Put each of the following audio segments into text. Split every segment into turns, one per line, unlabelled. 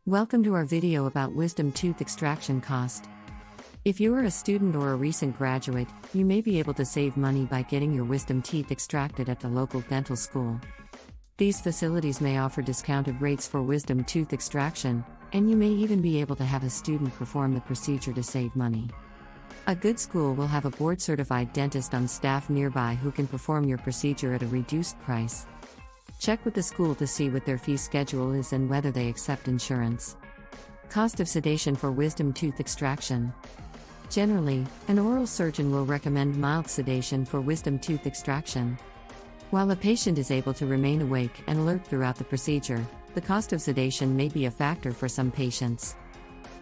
Welcome to our video about wisdom tooth extraction cost. If you are a student or a recent graduate, you may be able to save money by getting your wisdom teeth extracted at the local dental school. These facilities may offer discounted rates for wisdom tooth extraction, and you may even be able to have a student perform the procedure to save money. A good school will have a board-certified dentist on staff nearby who can perform your procedure at a reduced price. Check with the school to see what their fee schedule is and whether they accept insurance. Cost of sedation for wisdom tooth extraction. Generally, an oral surgeon will recommend mild sedation for wisdom tooth extraction. While the patient is able to remain awake and alert throughout the procedure, the cost of sedation may be a factor for some patients.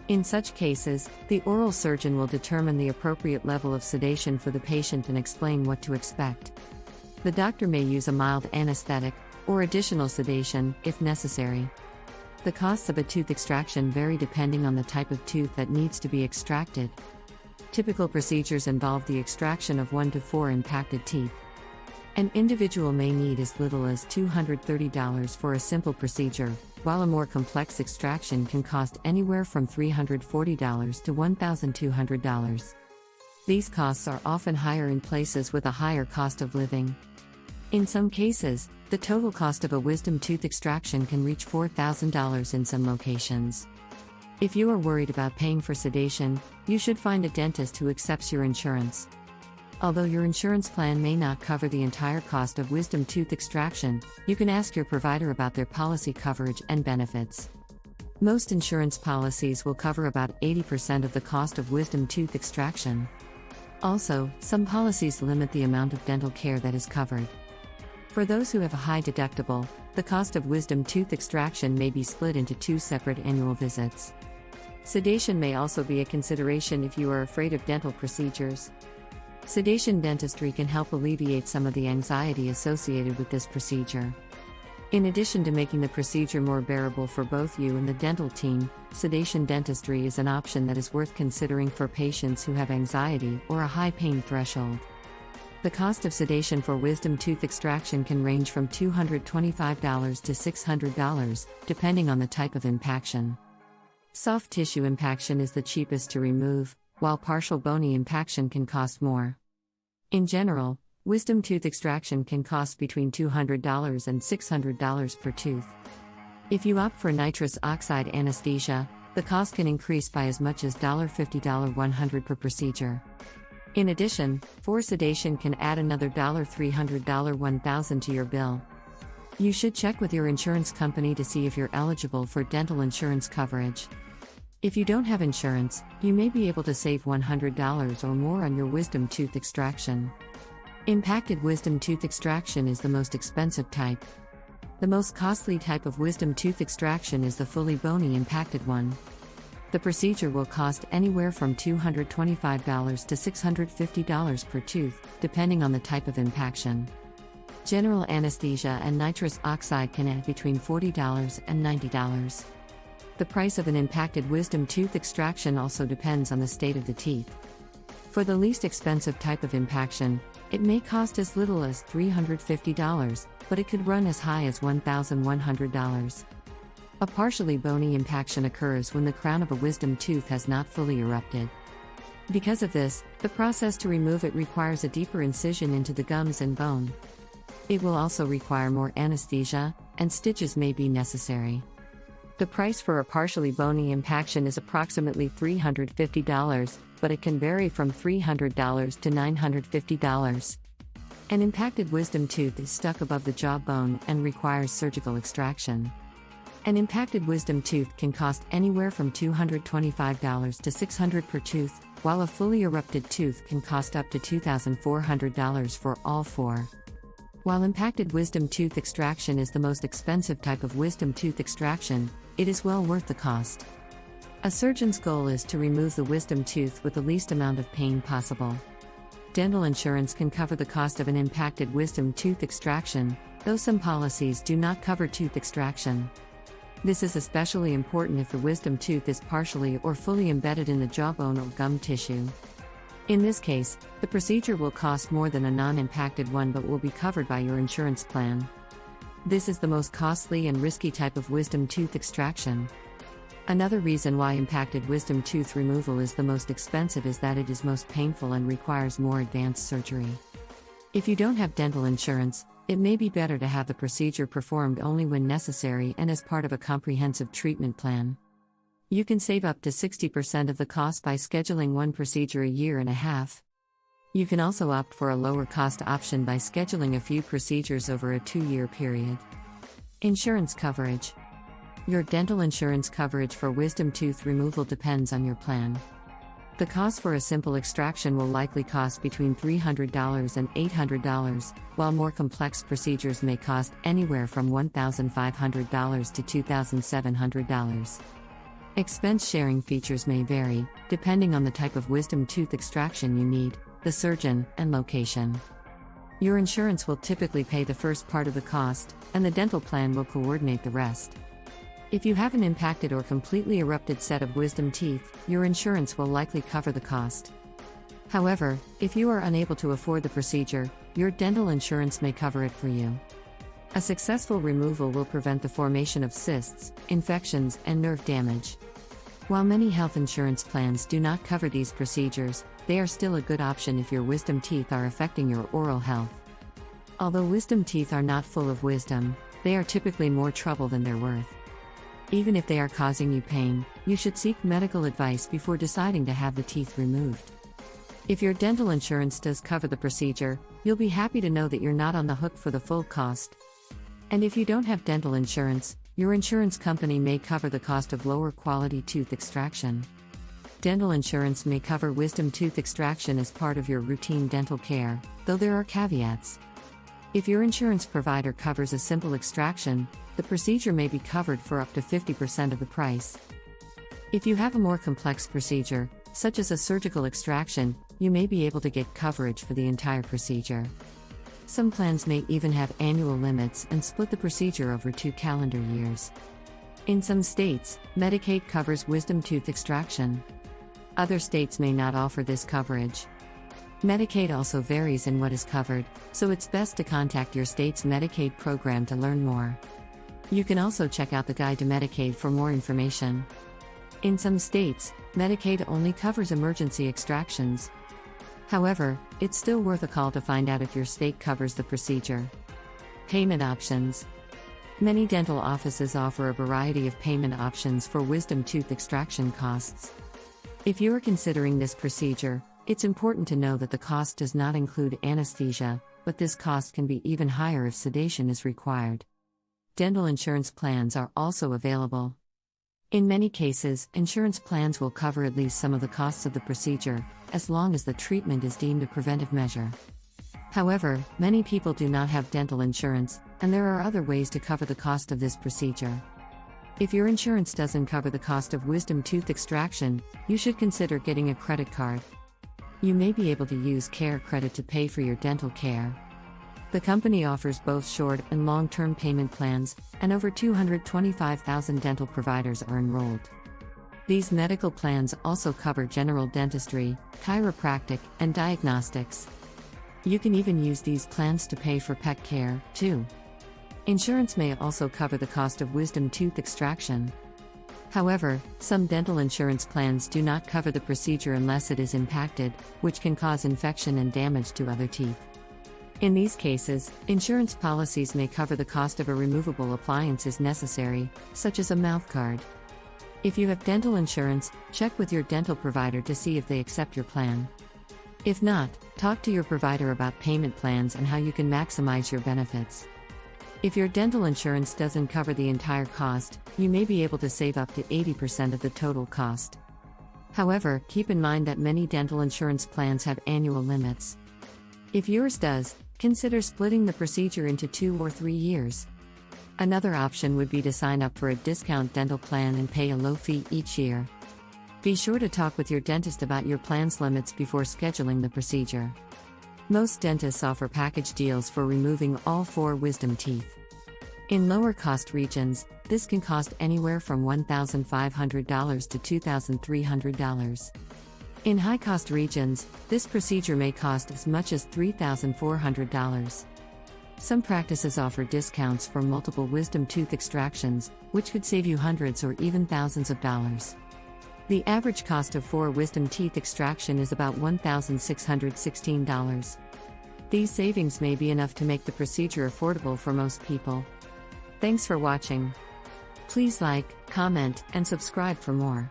In such cases, the oral surgeon will determine the appropriate level of sedation for the patient and explain what to expect. The doctor may use a mild anesthetic, or additional sedation, if necessary. The costs of a tooth extraction vary depending on the type of tooth that needs to be extracted. Typical procedures involve the extraction of 1 to 4 impacted teeth. An individual may need as little as $230 for a simple procedure, while a more complex extraction can cost anywhere from $340 to $1,200. These costs are often higher in places with a higher cost of living. In some cases, the total cost of a wisdom tooth extraction can reach $4,000 in some locations. If you are worried about paying for sedation, you should find a dentist who accepts your insurance. Although your insurance plan may not cover the entire cost of wisdom tooth extraction, you can ask your provider about their policy coverage and benefits. Most insurance policies will cover about 80% of the cost of wisdom tooth extraction. Also, some policies limit the amount of dental care that is covered. For those who have a high deductible, the cost of wisdom tooth extraction may be split into 2 separate annual visits. Sedation may also be a consideration if you are afraid of dental procedures. Sedation dentistry can help alleviate some of the anxiety associated with this procedure. In addition to making the procedure more bearable for both you and the dental team, sedation dentistry is an option that is worth considering for patients who have anxiety or a high pain threshold. The cost of sedation for wisdom tooth extraction can range from $225 to $600, depending on the type of impaction. Soft tissue impaction is the cheapest to remove, while partial bony impaction can cost more. In general, wisdom tooth extraction can cost between $200 and $600 per tooth. If you opt for nitrous oxide anesthesia, the cost can increase by as much as $50 $100 per procedure. In addition, for sedation can add another $300 $1,000 to your bill. You should check with your insurance company to see if you're eligible for dental insurance coverage. If you don't have insurance, you may be able to save $100 or more on your wisdom tooth extraction. Impacted wisdom tooth extraction is the most expensive type. The most costly type of wisdom tooth extraction is the fully bony impacted one. The procedure will cost anywhere from $225 to $650 per tooth, depending on the type of impaction. General anesthesia and nitrous oxide can add between $40 and $90. The price of an impacted wisdom tooth extraction also depends on the state of the teeth. For the least expensive type of impaction, it may cost as little as $350, but it could run as high as $1,100. A partially bony impaction occurs when the crown of a wisdom tooth has not fully erupted. Because of this, the process to remove it requires a deeper incision into the gums and bone. It will also require more anesthesia, and stitches may be necessary. The price for a partially bony impaction is approximately $350, but it can vary from $300 to $950. An impacted wisdom tooth is stuck above the jawbone and requires surgical extraction. An impacted wisdom tooth can cost anywhere from $225 to $600 per tooth, while a fully erupted tooth can cost up to $2,400 for all 4. While impacted wisdom tooth extraction is the most expensive type of wisdom tooth extraction, it is well worth the cost. A surgeon's goal is to remove the wisdom tooth with the least amount of pain possible. Dental insurance can cover the cost of an impacted wisdom tooth extraction, though some policies do not cover tooth extraction. This is especially important if the wisdom tooth is partially or fully embedded in the jawbone or gum tissue. In this case, the procedure will cost more than a non-impacted one but will be covered by your insurance plan. This is the most costly and risky type of wisdom tooth extraction. Another reason why impacted wisdom tooth removal is the most expensive is that it is most painful and requires more advanced surgery. If you don't have dental insurance, it may be better to have the procedure performed only when necessary and as part of a comprehensive treatment plan. You can save up to 60% of the cost by scheduling one procedure a year and a half. You can also opt for a lower cost option by scheduling a few procedures over a 2-year period. Insurance coverage. Your dental insurance coverage for wisdom tooth removal depends on your plan. The cost for a simple extraction will likely cost between $300 and $800, while more complex procedures may cost anywhere from $1,500 to $2,700. Expense sharing features may vary, depending on the type of wisdom tooth extraction you need, the surgeon, and location. Your insurance will typically pay the first part of the cost, and the dental plan will coordinate the rest. If you have an impacted or completely erupted set of wisdom teeth, your insurance will likely cover the cost. However, if you are unable to afford the procedure, your dental insurance may cover it for you. A successful removal will prevent the formation of cysts, infections, and nerve damage. While many health insurance plans do not cover these procedures, they are still a good option if your wisdom teeth are affecting your oral health. Although wisdom teeth are not full of wisdom, they are typically more trouble than they're worth. Even if they are causing you pain, you should seek medical advice before deciding to have the teeth removed. If your dental insurance does cover the procedure, you'll be happy to know that you're not on the hook for the full cost. And if you don't have dental insurance, your insurance company may cover the cost of lower quality tooth extraction. Dental insurance may cover wisdom tooth extraction as part of your routine dental care, though there are caveats. If your insurance provider covers a simple extraction, the procedure may be covered for up to 50% of the price. If you have a more complex procedure, such as a surgical extraction, you may be able to get coverage for the entire procedure. Some plans may even have annual limits and split the procedure over 2 calendar years. In some states, Medicaid covers wisdom tooth extraction. Other states may not offer this coverage. Medicaid also varies in what is covered, so it's best to contact your state's Medicaid program to learn more. You can also check out the Guide to Medicaid for more information. In some states, Medicaid only covers emergency extractions. However, it's still worth a call to find out if your state covers the procedure. Payment options. Many dental offices offer a variety of payment options for wisdom tooth extraction costs. If you are considering this procedure, it's important to know that the cost does not include anesthesia, but this cost can be even higher if sedation is required. Dental insurance plans are also available. In many cases, insurance plans will cover at least some of the costs of the procedure, as long as the treatment is deemed a preventive measure. However, many people do not have dental insurance, and there are other ways to cover the cost of this procedure. If your insurance doesn't cover the cost of wisdom tooth extraction, you should consider getting a credit card. You may be able to use Care Credit to pay for your dental care. The company offers both short and long-term payment plans, and over 225,000 dental providers are enrolled. These medical plans also cover general dentistry, chiropractic, and diagnostics. You can even use these plans to pay for pet care, too. Insurance may also cover the cost of wisdom tooth extraction. However, some dental insurance plans do not cover the procedure unless it is impacted, which can cause infection and damage to other teeth. In these cases, insurance policies may cover the cost of a removable appliance if necessary, such as a mouthguard. If you have dental insurance, check with your dental provider to see if they accept your plan. If not, talk to your provider about payment plans and how you can maximize your benefits. If your dental insurance doesn't cover the entire cost, you may be able to save up to 80% of the total cost. However, keep in mind that many dental insurance plans have annual limits. If yours does, consider splitting the procedure into 2 or 3 years. Another option would be to sign up for a discount dental plan and pay a low fee each year. Be sure to talk with your dentist about your plan's limits before scheduling the procedure. Most dentists offer package deals for removing all 4 wisdom teeth. In lower-cost regions, this can cost anywhere from $1,500 to $2,300. In high-cost regions, this procedure may cost as much as $3,400. Some practices offer discounts for multiple wisdom tooth extractions, which could save you hundreds or even thousands of dollars. The average cost of 4 wisdom teeth extraction is about $1,616. These savings may be enough to make the procedure affordable for most people. Thanks for watching. Please like, comment, and subscribe for more.